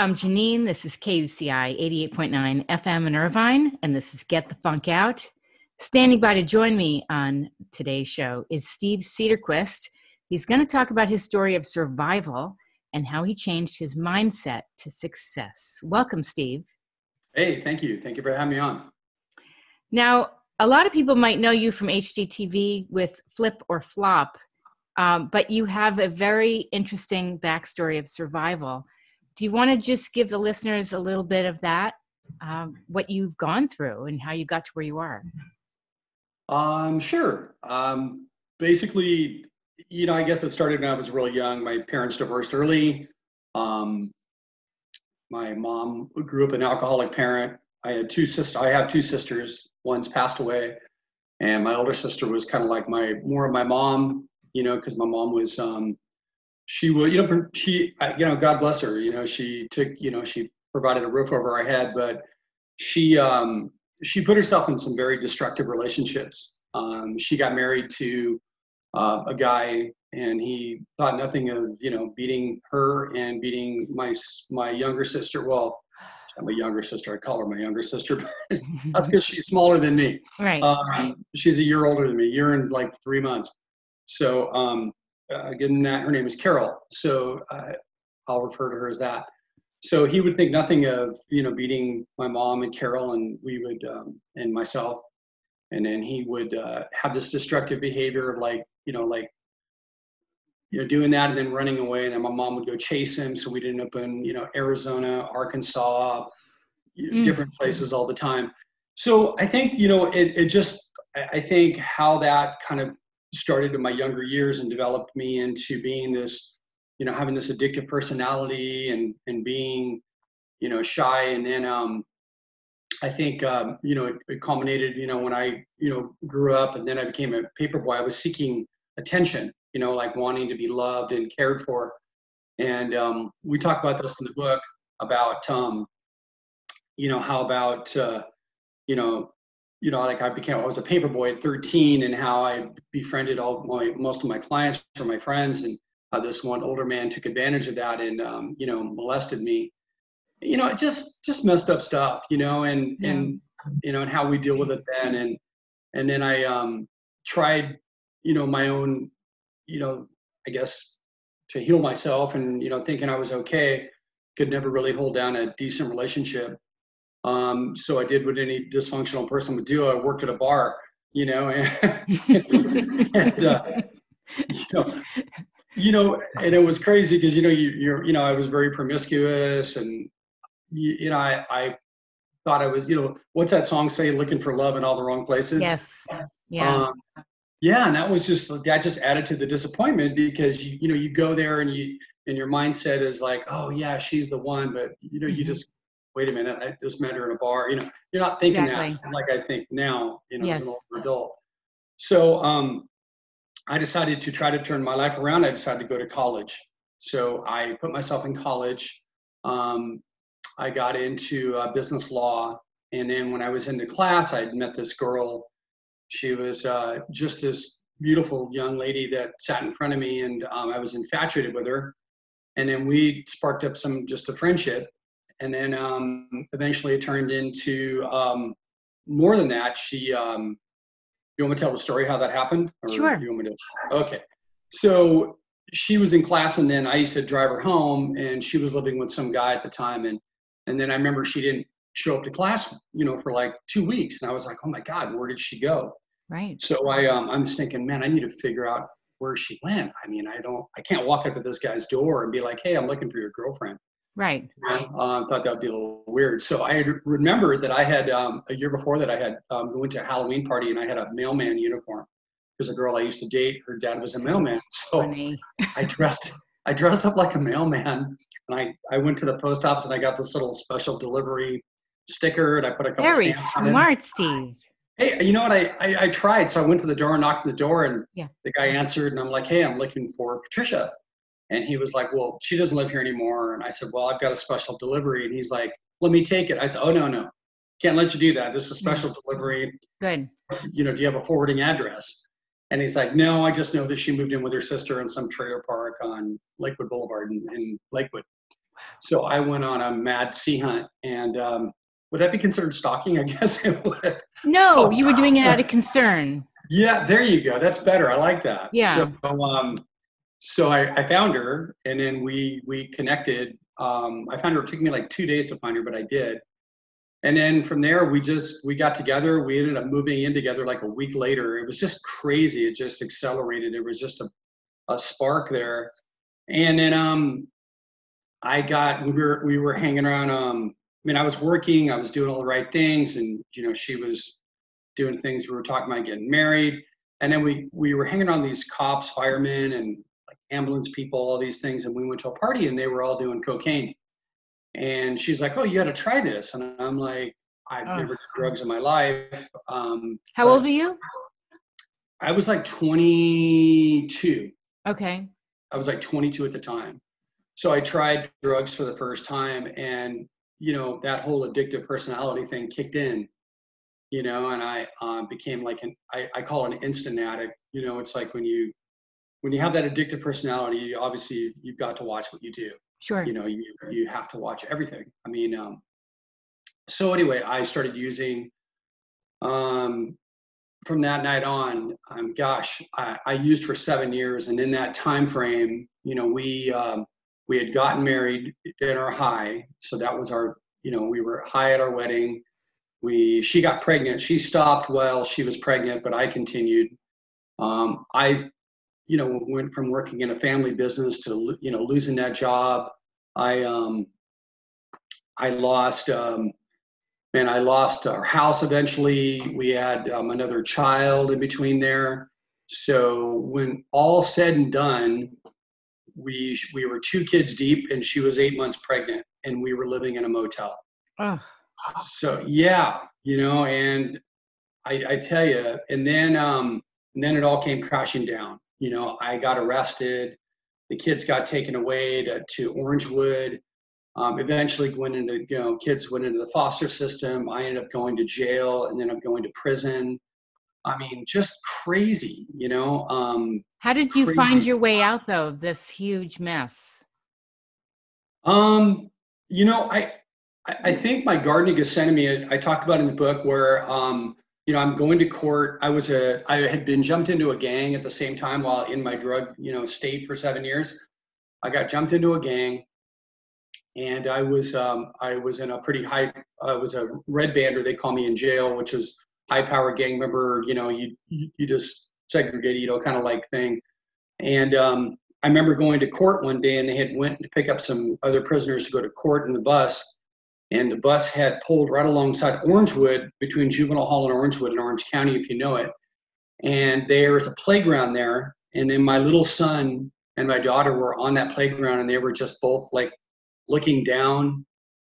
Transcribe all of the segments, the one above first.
I'm Janeane. This is KUCI 88.9 FM in Irvine, and this is Get the Funk Out. Standing by to join me on today's show is Steve Cederquist. He's going to talk about his story of survival and how he changed his mindset to success. Welcome, Steve. Hey, thank you. Thank you for having me on. Now, a lot of people might know you from HGTV with Flip or Flop, but you have a very interesting backstory of survival. Do you want to just give the listeners a little bit of that, what you've gone through and how you got to where you are? Sure. Basically, I guess it started when I was really young. My parents divorced early. My mom grew up an alcoholic parent. I have two sisters. One's passed away, and my older sister was kind of like more of my mom, because my mom was, she would, God bless her, she took, she provided a roof over our head, but she put herself in some very destructive relationships. She got married to a guy, and he thought nothing of, beating her and beating my younger sister. Well, I'm a younger sister. I call her my younger sister, but that's because she's smaller than me. Right. She's a year older than me, year and like 3 months. So, given that, her name is Carol. So I'll refer to her as that. So he would think nothing of, beating my mom and Carol, and we would, and myself. And then he would have this destructive behavior of doing that and then running away. And then my mom would go chase him. So we'd end up in, Arizona, Arkansas, different places all the time. So I think, I think how that kind of started in my younger years and developed me into being this, having this addictive personality and being, shy. And then I think, it culminated, when I, grew up, and then I became a paper boy. I was seeking attention, like wanting to be loved and cared for. And we talk about this in the book about, how about, like I was a paper boy at 13, and how I befriended most of my clients or my friends, and how this one older man took advantage of that and, molested me. It just messed up stuff, and how we deal with it then. And then I tried, my own, I guess, to heal myself, and, thinking I was okay, could never really hold down a decent relationship. So I did what any dysfunctional person would do. I worked at a bar, and, and it was crazy because, I was very promiscuous, and, I thought I was, what's that song say? Looking for love in all the wrong places. Yes. Yeah. Yeah. And that just added to the disappointment, because you go there and your mindset is like, oh yeah, she's the one. But, you just, wait a minute, I just met her in a bar. You're not thinking that like I think now, Yes. as an older adult. So I decided to try to turn my life around. I decided to go to college. So I put myself in college. I got into business law. And then when I was into class, I met this girl. She was just this beautiful young lady that sat in front of me, and I was infatuated with her. And then we sparked up just a friendship. And then eventually it turned into more than that. You want me to tell the story how that happened? Or Sure. You want me to? Okay. So she was in class, and then I used to drive her home, and she was living with some guy at the time. And then I remember she didn't show up to class, for like 2 weeks. And I was like, oh my God, where did she go? Right. So I'm just thinking, man, I need to figure out where she went. I mean, I can't walk up to this guy's door and be like, hey, I'm looking for your girlfriend. Right. I thought that would be a little weird. So I remember that I had, a year before that, I had went to a Halloween party, and I had a mailman uniform. There's a girl I used to date. Her dad was a mailman. So Funny. I dressed up like a mailman, and I went to the post office, and I got this little special delivery sticker, and I put a couple Very stamps on it. smart, Steve. Hey, you know what? I tried. So I went to the door, knocked on the door, and Yeah. the guy answered, and I'm like, hey, I'm looking for Patricia. And he was like, well, she doesn't live here anymore. And I said, well, I've got a special delivery. And he's like, let me take it. I said, oh, no. Can't let you do that. This is a special delivery. Good. Do you have a forwarding address? And he's like, no, I just know that she moved in with her sister in some trailer park on Lakewood Boulevard in Lakewood. So I went on a mad sea hunt, and would that be considered stalking? I guess it would. No, So, you were doing it out of concern. yeah, there you go. That's better. I like that. Yeah. So I found her, and then we connected. I found her. It took me like 2 days to find her, but I did. And then from there, we got together. We ended up moving in together like a week later. It was just crazy. It just accelerated. It was just a spark there. And then we were hanging around. I mean, I was working. I was doing all the right things, and she was doing things. We were talking about getting married, and then we were hanging around these cops, firemen, and like ambulance people, all these things. And we went to a party, and they were all doing cocaine. And she's like, "Oh, you got to try this." And I'm like, "I've never done drugs in my life." How old were you? I was like 22. Okay. I was like 22 at the time. So I tried drugs for the first time, and that whole addictive personality thing kicked in, and I became like I call it an instant addict. It's like when you have that addictive personality, obviously you've got to watch what you do. Sure. You have to watch everything. I mean, so anyway, I started using, from that night on, I used for 7 years. And in that time frame, we had gotten married in our high. So that was our, we were high at our wedding. She got pregnant. She stopped while she was pregnant, but I continued. I went from working in a family business to, losing that job. I lost our house eventually. We had another child in between there. So when all said and done, we were 2 kids deep, and she was 8 months pregnant, and we were living in a motel. Oh. So yeah, and I tell you, and then it all came crashing down. I got arrested. The kids got taken away to Orangewood. Eventually kids went into the foster system. I ended up going to jail, and then I'm going to prison. I mean, just crazy, How did you find your way out though of this huge mess? I think my Garden of Gethsemane, I talked about in the book, where I'm going to court. I had been jumped into a gang at the same time while in my drug, state for 7 years. I got jumped into a gang, and I was in a pretty high, I was a red bander, they call me, in jail, which is high power gang member, you just segregate, kind of like thing. And I remember going to court one day, and they had went to pick up some other prisoners to go to court in the bus. And the bus had pulled right alongside Orangewood, between Juvenile Hall and Orangewood in Orange County, if you know it. And there was a playground there. And then my little son and my daughter were on that playground, and they were just both like looking down.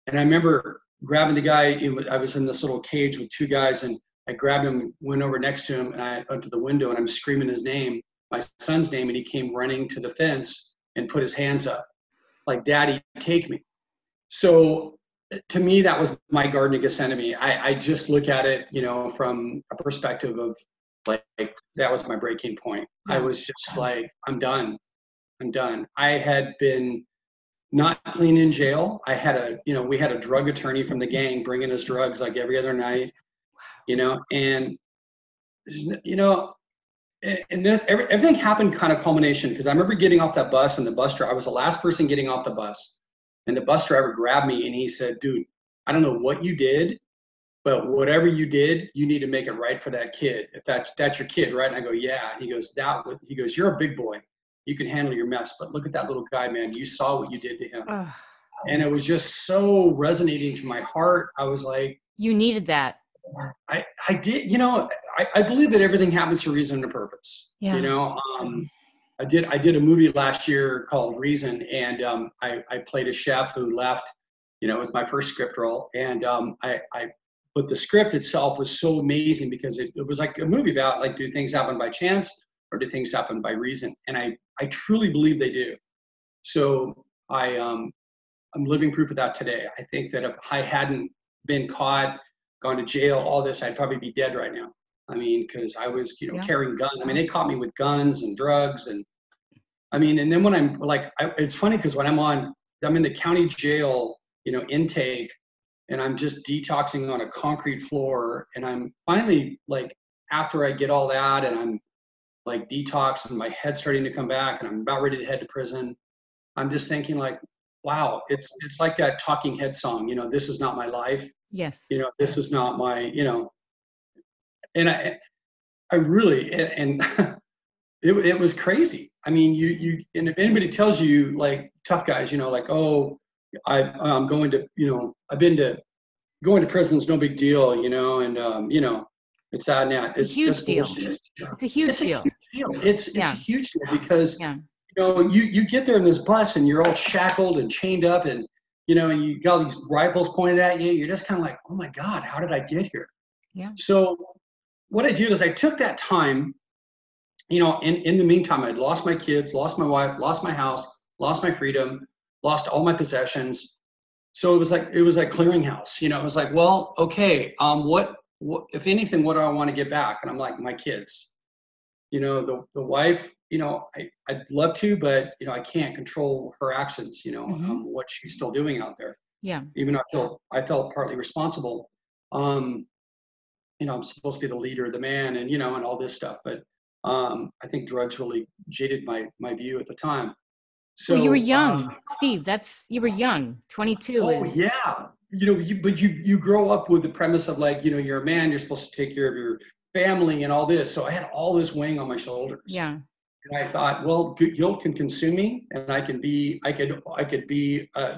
And I remember grabbing the guy. I was in this little cage with 2 guys, and I grabbed him, went over next to him, and I went to the window, and I'm screaming his name, my son's name, and he came running to the fence and put his hands up, like, "Daddy, take me." So to me, that was my Garden of Gethsemane. I just look at it, from a perspective of like that was my breaking point. Yeah. I was just like, I'm done. I had been not clean in jail. I had we had a drug attorney from the gang bringing us drugs like every other night, and this, everything happened kind of culmination, because I remember getting off that bus, and the bus driver, I was the last person getting off the bus, and the bus driver grabbed me and he said, "Dude, I don't know what you did, but whatever you did, you need to make it right for that kid. If that's your kid, right?" And I go, "Yeah." And he goes, "You're a big boy. You can handle your mess, but look at that little guy, man. You saw what you did to him." And it was just so resonating to my heart. I was like, you needed that. I did, I believe that everything happens for reason and a purpose. Yeah. I did a movie last year called Reason, and I played a chef who left. It was my first script role, and but the script itself was so amazing, because it was like a movie about, like, do things happen by chance or do things happen by reason? And I truly believe they do. So I'm living proof of that today. I think that if I hadn't been caught, gone to jail, all this, I'd probably be dead right now. I mean, because I was, carrying guns. I mean, they caught me with guns and drugs, and I mean, and then when I'm like, it's funny, because when I'm on I'm in the county jail, intake, and I'm just detoxing on a concrete floor. And I'm finally like, after I get all that and I'm like detox and my head's starting to come back and I'm about ready to head to prison, I'm just thinking like, wow, it's like that Talking Head song, this is not my life. Yes. This is not my, and I really, and it was crazy. I mean, and if anybody tells you like tough guys, like, oh, I'm going to, I've been to going to prison is no big deal, and it's that now. It's a huge deal. It's a huge deal. It's a huge deal because you get there in this bus and you're all shackled and chained up and and you got all these rifles pointed at you. You're just kind of like, oh my God, how did I get here? Yeah. So what I did is I took that time, in the meantime, I'd lost my kids, lost my wife, lost my house, lost my freedom, lost all my possessions. So it was like clearinghouse, it was like, well, okay, what if anything, what do I want to get back? And I'm like, my kids, the wife, I'd love to, but I can't control her actions, what she's still doing out there. Yeah. Even though I felt partly responsible. I'm supposed to be the leader, the man, and and all this stuff. But I think drugs really jaded my view at the time. So well, you were young, Steve. You were young, 22. Oh yeah, but you grow up with the premise of like you're a man, you're supposed to take care of your family and all this. So I had all this weighing on my shoulders. Yeah. And I thought, well, guilt can consume me, and I could be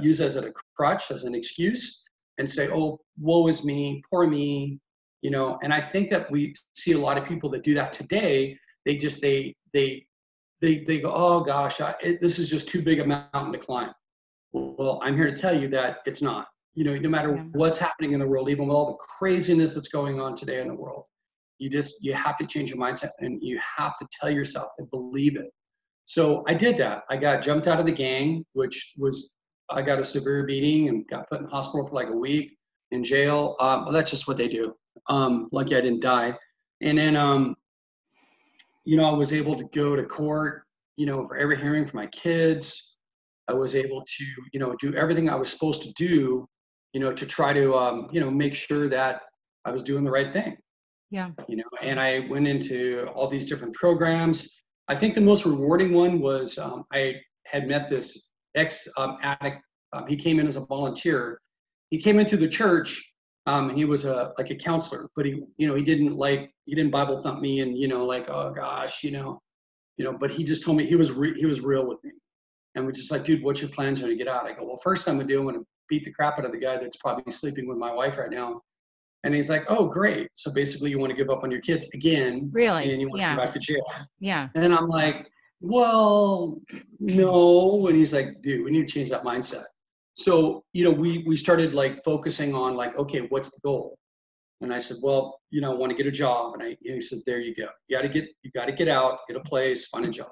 used as a crutch, as an excuse, and say, oh, woe is me, poor me, And I think that we see a lot of people that do that today. They go, oh gosh, this is just too big a mountain to climb. Well, I'm here to tell you that it's not. No matter what's happening in the world, even with all the craziness that's going on today in the world, you have to change your mindset and you have to tell yourself and believe it. So I did that. I got jumped out of the gang, I got a severe beating and got put in hospital for like a week, in jail. Well, that's just what they do. Lucky I didn't die. And then, I was able to go to court, for every hearing for my kids. I was able to, do everything I was supposed to do, to try to, make sure that I was doing the right thing. Yeah. And I went into all these different programs. I think the most rewarding one was I had met this ex-addict. He came in as a volunteer. He came into the church. He was like a counselor, but he didn't Bible thump me and like, oh gosh, but he just told me he was real with me, and we're just like, dude, what's your plans when you get out? I go, well, first thing I'm gonna do, I'm gonna beat the crap out of the guy that's probably sleeping with my wife right now. And he's like, oh, great. So basically you want to give up on your kids again. Really? And you want to go back to jail. Yeah. And I'm like, well, no. And he's like, dude, we need to change that mindset. So, we started like focusing on like, okay, what's the goal? And I said, well, I want to get a job. And he said, there you go. You got to get out, get a place, find a job.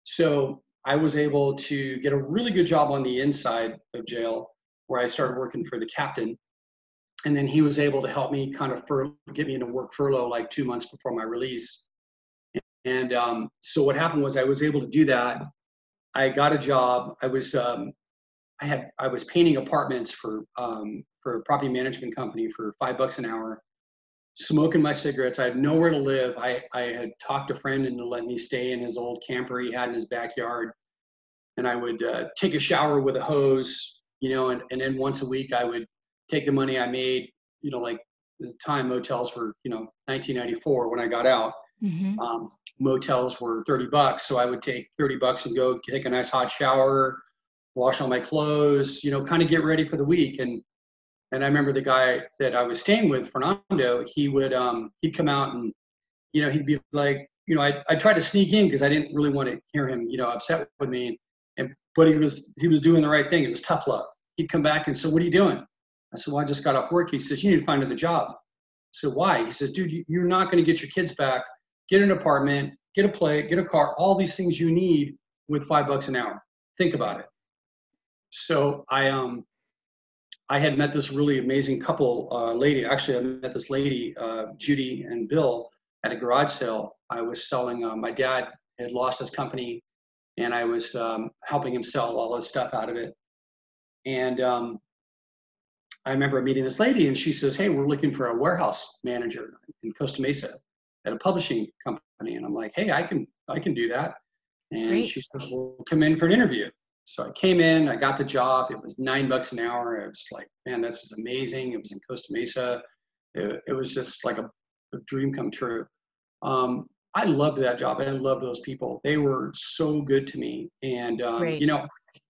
So I was able to get a really good job on the inside of jail where I started working for the captain. And then he was able to help me kind of get me into work furlough like 2 months before my release. And so what happened was I was able to do that. I got a job. I was painting apartments for a property management company for $5 an hour, smoking my cigarettes. I had nowhere to live. I had talked a friend into letting me stay in his old camper he had in his backyard. And I would take a shower with a hose, and then once a week I would take the money I made, like at the time motels were, 1994 when I got out, motels were $30. So I would take $30 and go take a nice hot shower, wash all my clothes, kind of get ready for the week. And I remember the guy that I was staying with, Fernando, he'd come out and, he'd be like, I tried to sneak in because I didn't really want to hear him, upset with me. But he was doing the right thing. It was tough love. He'd come back and say, what are you doing? I said, well, I just got off work. He says, you need to find another job. I said, why? He says, dude, you're not going to get your kids back. Get an apartment, get a plate, get a car, all these things you need with $5 an hour. Think about it. So I had met this really amazing couple lady. Actually, I met this lady, Judy and Bill, at a garage sale. I was selling, my dad had lost his company, and I was helping him sell all his stuff out of it. And I remember meeting this lady, and she says, "Hey, we're looking for a warehouse manager in Costa Mesa at a publishing company." And I'm like, "Hey, I can do that." And Great. she says, "Well, come in for an interview." So I came in, I got the job. It was $9 an hour. I was like, "Man, this is amazing." It was in Costa Mesa. It was just like a dream come true. I loved that job, and I loved those people. They were so good to me. And, Great. you know,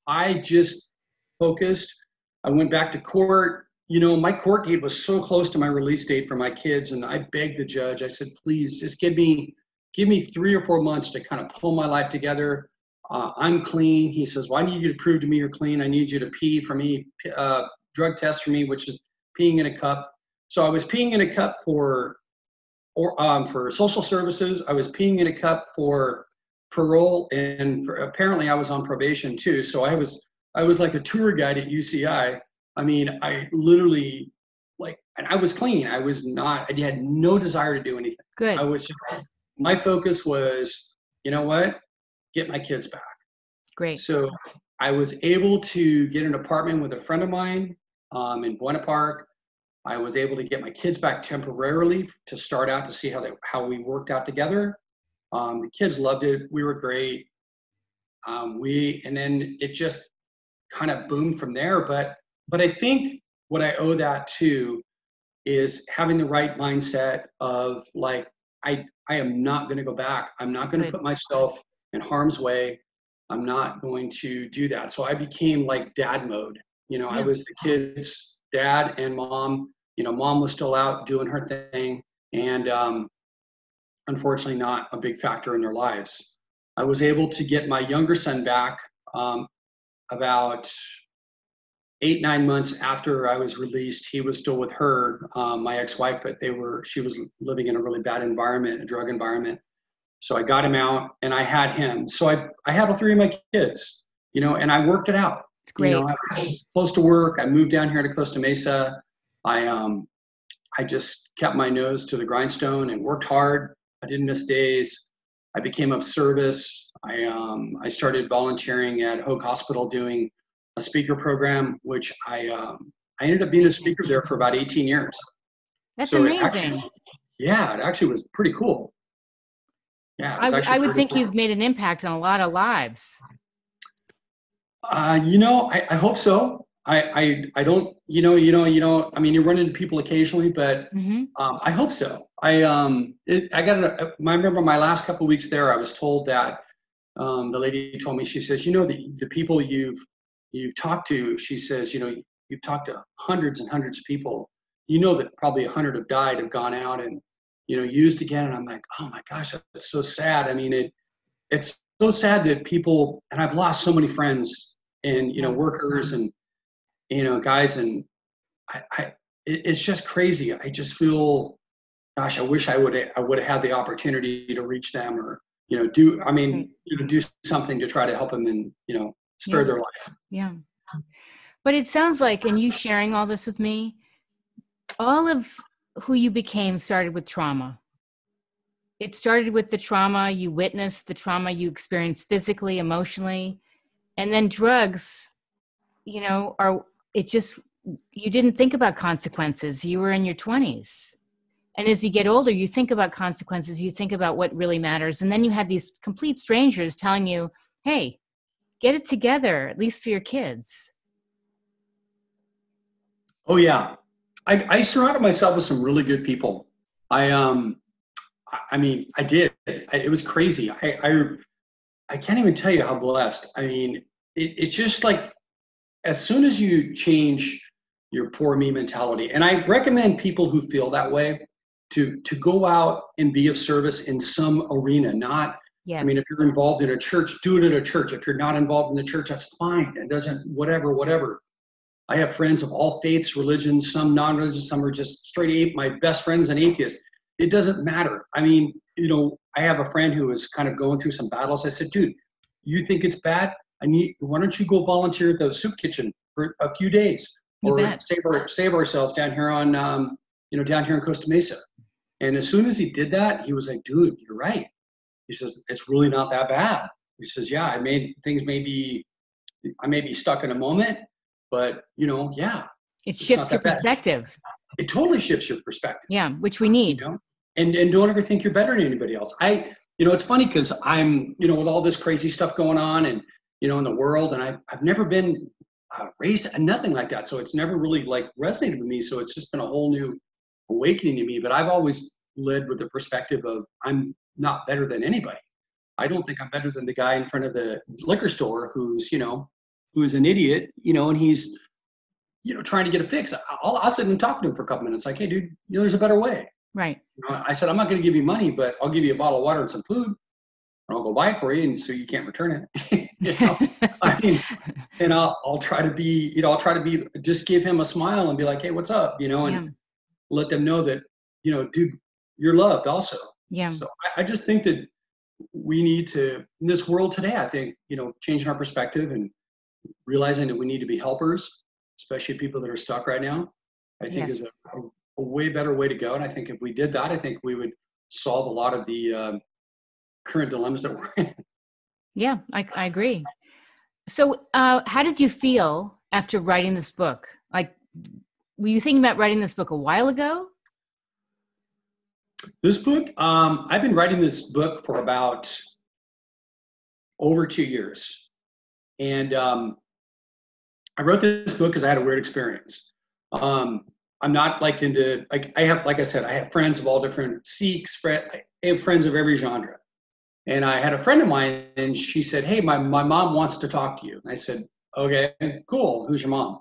I just focused. I went back to court. You know, my court date was so close to my release date for my kids, and I begged the judge. I said, "Please, just give me 3 or 4 months to kind of pull my life together. I'm clean." He says, "Well, I need you to prove to me you're clean. I need you to pee for me, drug test for me," which is peeing in a cup. So I was peeing in a cup for social services. I was peeing in a cup for parole, and apparently I was on probation too. So I was like a tour guide at UCI. I mean, I literally and I was clean. I had no desire to do anything. Good. My focus was, you know what? Get my kids back. Great. So I was able to get an apartment with a friend of mine in Buena Park. I was able to get my kids back temporarily to start out to see how we worked out together. The kids loved it. We were great. And then it just kind of boomed from there. But I think what I owe that to is having the right mindset of like, I am not going to go back. I'm not going to put myself in harm's way. I'm not going to do that. So I became like dad mode. You know, I was the kids' dad and mom. You know, mom was still out doing her thing, and unfortunately not a big factor in their lives. I was able to get my younger son back about 8-9 months after I was released. He was still with her, my ex-wife, but she was living in a really bad environment, a drug environment. So I got him out, and I had him. So I had all 3 of my kids, you know, and I worked it out. It's great. You know, I was close to work. I moved down here to Costa Mesa. I just kept my nose to the grindstone and worked hard. I didn't miss days. I became of service. I started volunteering at Hoag Hospital doing a speaker program, which I ended up being a speaker there for about 18 years. That's amazing. It actually was pretty cool. Yeah, I would think you've made an impact on a lot of lives. You know, I hope so. I don't, you know, I mean, you run into people occasionally, but I hope so. I remember my last couple of weeks there, I was told that the lady told me, she says, you know, the people you've talked to, she says, you know, you've talked to hundreds and hundreds of people. You know that probably 100 have died, have gone out and, you know, used again. And I'm like, oh my gosh, that's so sad. I mean, it's so sad that people, and I've lost so many friends and, you know, workers and, you know, guys, and it's just crazy. I just feel, gosh, I wish I would have had the opportunity to reach them or, you know, do something to try to help them and, you know, spare their life. Yeah. But it sounds like, and you sharing all this with me, all of who you became started with trauma. It started with the trauma you witnessed, the trauma you experienced physically, emotionally, and then drugs, you know, you didn't think about consequences. You were in your 20s. And as you get older, you think about consequences. You think about what really matters. And then you had these complete strangers telling you, hey, get it together, at least for your kids. Oh, yeah. I surrounded myself with some really good people. I mean, I did. It was crazy. I can't even tell you how blessed. I mean, it's just like, as soon as you change your poor me mentality, and I recommend people who feel that way to go out and be of service in some arena, not, I mean, if you're involved in a church, do it at a church. If you're not involved in the church, that's fine. It doesn't, whatever. I have friends of all faiths, religions, some non-religious, some are just straight my best friend's an atheist. It doesn't matter. I mean, you know, I have a friend who is kind of going through some battles. I said, dude, you think it's bad? Why don't you go volunteer at the soup kitchen for a few days, or save ourselves down here on, down here in Costa Mesa. And as soon as he did that, he was like, dude, you're right. He says, it's really not that bad. He says, yeah, I may be stuck in a moment, but yeah, It it's not shifts your that bad. perspective. It totally shifts your perspective. Yeah, which we need. And don't ever think you're better than anybody else. It's funny because I'm, with all this crazy stuff going on and, in the world, and I've never been raised and nothing like that. So it's never really like resonated with me. So it's just been a whole new awakening to me. But I've always led with the perspective of I'm not better than anybody. I don't think I'm better than the guy in front of the liquor store who's an idiot, and he's, trying to get a fix. I'll sit and talk to him for a couple minutes. Like, hey, dude, there's a better way. Right. I said, I'm not going to give you money, but I'll give you a bottle of water and some food, and I'll go buy it for you, and so you can't return it. And I'll try to be, just give him a smile and be like, hey, what's up, and let them know that, dude, you're loved also. Yeah. So I just think that we need to, in this world today, I think, changing our perspective and realizing that we need to be helpers, especially people that are stuck right now, I think is a way better way to go. And I think if we did that, I think we would solve a lot of the current dilemmas that we're in. Yeah, I agree. So how did you feel after writing this book? Like, were you thinking about writing this book a while ago? This book, I've been writing this book for about over 2 years. And I wrote this book because I had a weird experience. I'm not like into, I have friends of all different Sikhs, I have friends of every genre. And I had a friend of mine and she said, hey, my mom wants to talk to you. And I said, okay, cool. Who's your mom?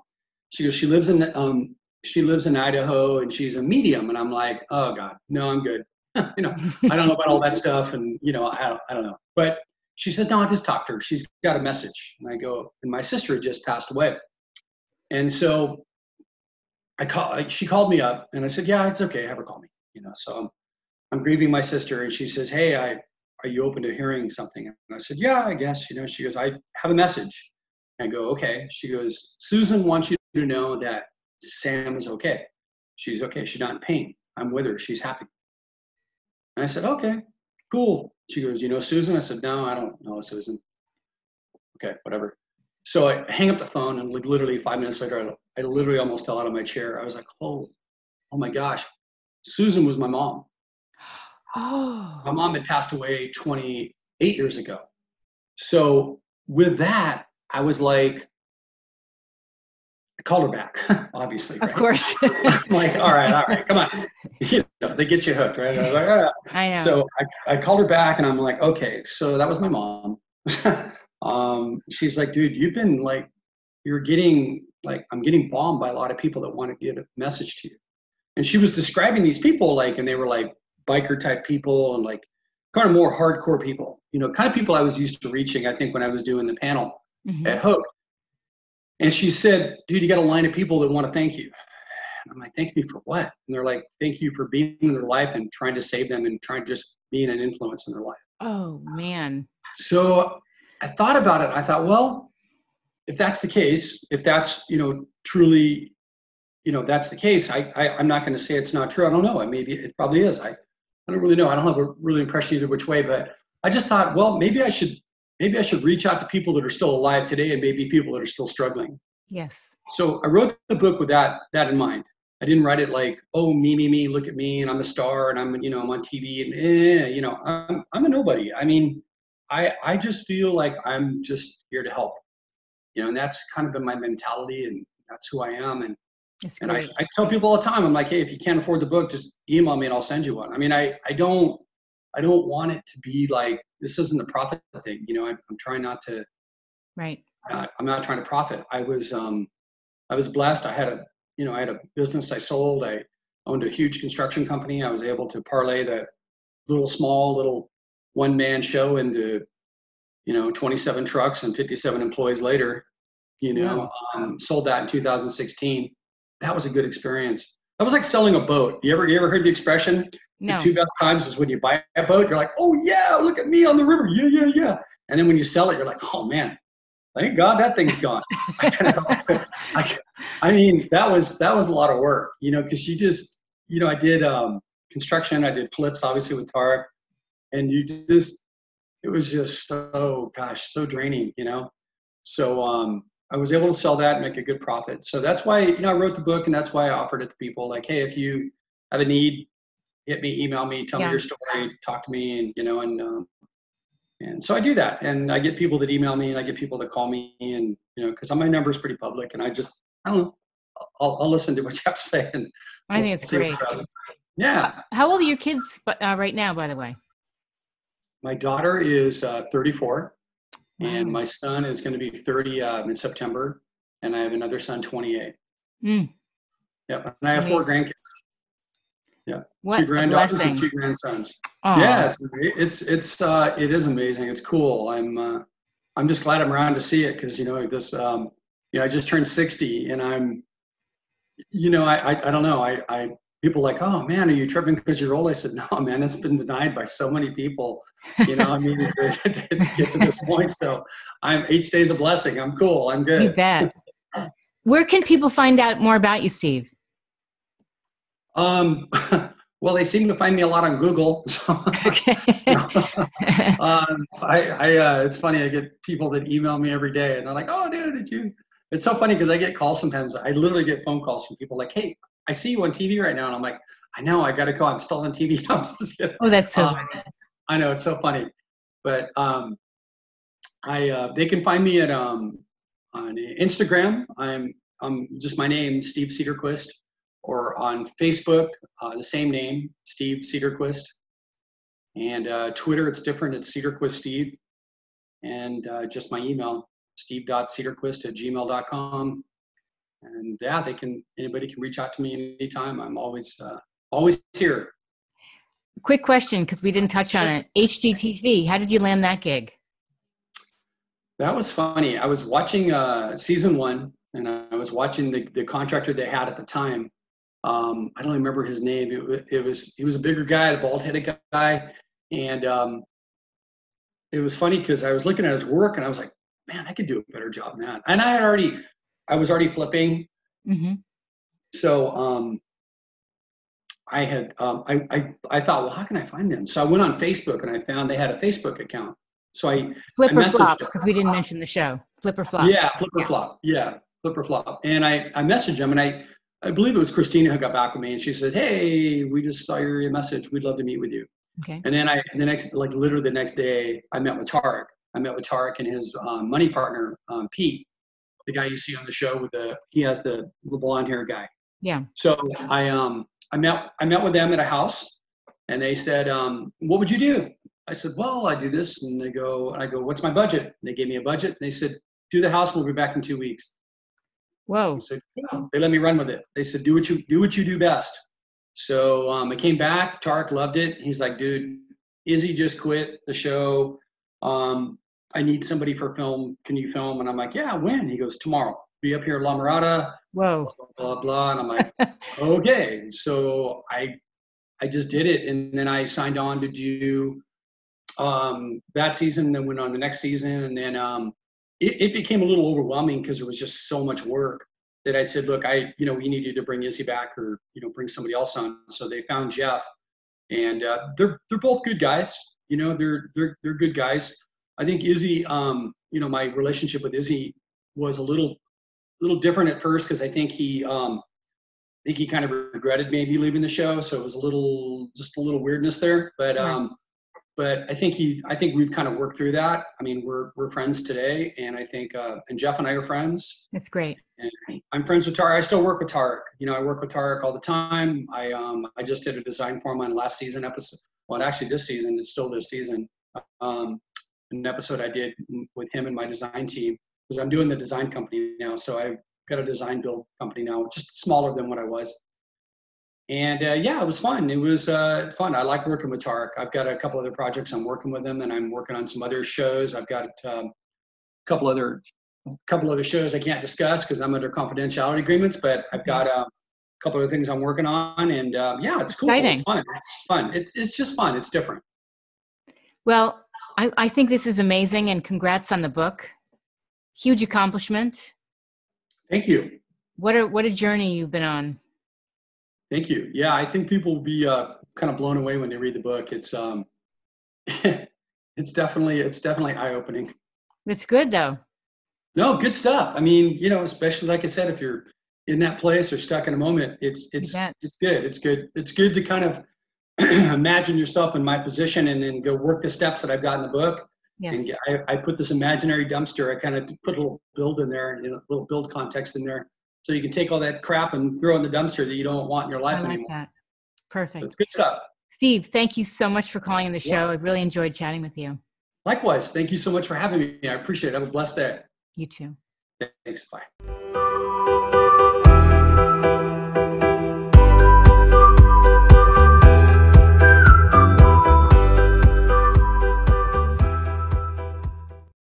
She goes, she lives in Idaho and she's a medium. And I'm like, oh God, no, I'm good. I don't know about all that stuff. And, I don't know. But she says, no, I just talked to her. She's got a message. And I go, and my sister had just passed away. And so she called me up and I said, yeah, it's okay. Have her call me. So I'm grieving my sister and she says, hey, are you open to hearing something? And I said, yeah, I guess, she goes, I have a message. And I go, okay. She goes, Susan wants you to know that Sam is okay. She's okay. She's not in pain. I'm with her. She's happy. And I said, okay, cool. She goes, you know Susan? I said, no, I don't know Susan. Okay, whatever. So I hang up the phone and literally 5 minutes later, I literally almost fell out of my chair. I was like, oh my gosh. Susan was my mom. Oh. My mom had passed away 28 years ago. So with that, I was like, I called her back, obviously. Right? Of course. I'm like, all right, come on. They get you hooked, right? I was like, all right. I know. So I called her back and I'm like, okay, so that was my mom. She's like, dude, you've been like, I'm getting bombed by a lot of people that want to get a message to you. And she was describing these people and they were like biker type people and like kind of more hardcore people, kind of people I was used to reaching, I think, when I was doing the panel at Hook. And she said, dude, you got a line of people that want to thank you. And I'm like, thank me for what? And they're like, thank you for being in their life and trying to save them and trying to just being an influence in their life. Oh, man. So I thought about it. I thought, well, if that's the case, if that's, truly, that's the case, I'm not going to say it's not true. I don't know. Maybe it probably is. I don't really know. I don't have a really impression either which way, but I just thought, well, maybe I should reach out to people that are still alive today and maybe people that are still struggling. Yes. So I wrote the book with that in mind. I didn't write it like, oh, me, look at me, and I'm a star, and I'm on TV, and I'm a nobody. I mean, I just feel like I'm just here to help, and that's kind of been my mentality, and that's who I am. And I tell people all the time, I'm like, hey, if you can't afford the book, just email me and I'll send you one. I mean, I don't want it to be like, this isn't a profit thing. I'm trying not to. Right. I'm not trying to profit. I was blessed. I had a business I sold. I owned a huge construction company. I was able to parlay that little one-man show into, 27 trucks and 57 employees later, sold that in 2016. That was a good experience. That was like selling a boat. You ever heard the expression? No. The two best times is when you buy a boat, you're like, oh yeah, look at me on the river. Yeah. And then when you sell it, you're like, oh man, thank God that thing's gone. I mean, that was a lot of work, because you just, I did construction, I did flips, obviously with Tarek, and it was just so draining, So I was able to sell that and make a good profit. So that's why, I wrote the book, and that's why I offered it to people. Like, hey, if you have a need, hit me, email me, tell me your story, talk to me, and so I do that. And I get people that email me, and I get people that call me, and because my number is pretty public, and I don't know, I'll listen to what you have to say. And I think it's great. Yeah. How old are your kids right now, by the way? My daughter is 34. And my son is going to be 30 in September, and I have another son, 28. Yep, and I have 4 grandkids. Yeah, what 2 granddaughters and 2 grandsons. Aww. Yeah, it is amazing. It's cool. I'm just glad I'm around to see it because this. I just turned 60, and I'm, I don't know. People are like, oh man, are you tripping because you're old? I said, no, man, it's been denied by so many people. To get to this point. So each day's a blessing. I'm cool. I'm good. You bet. Where can people find out more about you, Steve? Well, they seem to find me a lot on Google. So, okay. It's funny. I get people that email me every day, and they're like, "Oh, dude, did you?" It's so funny because I get calls sometimes. I literally get phone calls from people like, "Hey, I see you on TV right now," and I'm like, "I know. I got to go. I'm still on TV." I'm just kidding. Oh, that's so funny. I know, it's so funny, but they can find me on Instagram. I'm just my name, Steve Cederquist, or on Facebook, the same name, Steve Cederquist, and Twitter, it's different. It's Cederquist Steve, and just my email, steve.cederquist@gmail.com, and yeah, anybody can reach out to me anytime. I'm always here. Quick question, because we didn't touch on it. HGTV, how did you land that gig? That was funny. I was watching season 1, and I was watching the contractor they had at the time. I don't remember his name. He was a bigger guy, a bald-headed guy, and it was funny because I was looking at his work, and I was like, man, I could do a better job than that. And I was already flipping. Mm-hmm. So I had I thought, well, how can I find them? So I went on Facebook, and I found they had a Facebook account. So Flip or Flop, because we didn't mention the show. Flip or Flop. Yeah, Flip or Flop. Yeah, Flip or Flop. And I messaged them, and I believe it was Christina who got back with me, and she said, hey, we just saw your message. We'd love to meet with you. Okay. And then literally the next day, I met with Tarek. I met with Tarek and his money partner, Pete, the guy you see on the show he has the blonde hair guy. Yeah. So I met with them at a house, and they said, what would you do? I said, well, I do this. And I go, what's my budget? And they gave me a budget. And they said, do the house. We'll be back in 2 weeks. Whoa. I said, yeah. They let me run with it. They said, do what you do best. So I came back. Tarek loved it. He's like, dude, Izzy just quit the show. I need somebody for film. Can you film? And I'm like, yeah, when? He goes, tomorrow. Be up here at La Mirada. Whoa. Blah, blah, blah. And I'm like, okay. So I just did it. And then I signed on to do that season, then went on the next season. And then it became a little overwhelming because there was just so much work that I said, look, we need you to bring Izzy back or, bring somebody else on. So they found Jeff, and they're both good guys. They're good guys. I think Izzy, my relationship with Izzy was a little different at first because I think he kind of regretted maybe leaving the show. So it was just a little weirdness there. But right. But I think we've kind of worked through that. I mean, we're friends today, and I think and Jeff and I are friends. That's great. And I'm friends with Tarek. I still work with Tarek. I work with Tarek all the time. I just did a design for him on last season episode. Well, actually, this season, it's still this season. An episode I did with him and my design team, because I'm doing the design company now. So I've got a design build company now, just smaller than what I was. And yeah, it was fun. It was fun. I like working with Tarek. I've got a couple other projects I'm working with him, and I'm working on some other shows. I've got a couple other shows I can't discuss because I'm under confidentiality agreements, but I've got a couple of things I'm working on, and yeah, it's cool. Exciting. It's fun. It's fun. It's just fun. It's different. Well, I think this is amazing, and congrats on the book. Huge accomplishment. Thank you. What a journey you've been on. Thank you. Yeah, I think people will be kind of blown away when they read the book. It's it's definitely eye-opening. It's good though. No, good stuff. I mean, especially like I said, if you're in that place or stuck in a moment, it's good. It's good to kind of imagine yourself in my position and then go work the steps that I've got in the book. Yes. And I put this imaginary dumpster. I kind of put a little build in there, and a little build context in there, so you can take all that crap and throw in the dumpster that you don't want in your life anymore. That. Perfect. So it's good stuff. Steve, thank you so much for calling in the show. I really enjoyed chatting with you. Likewise. Thank you so much for having me. I appreciate it. Have a blessed day. You too. Thanks. Bye.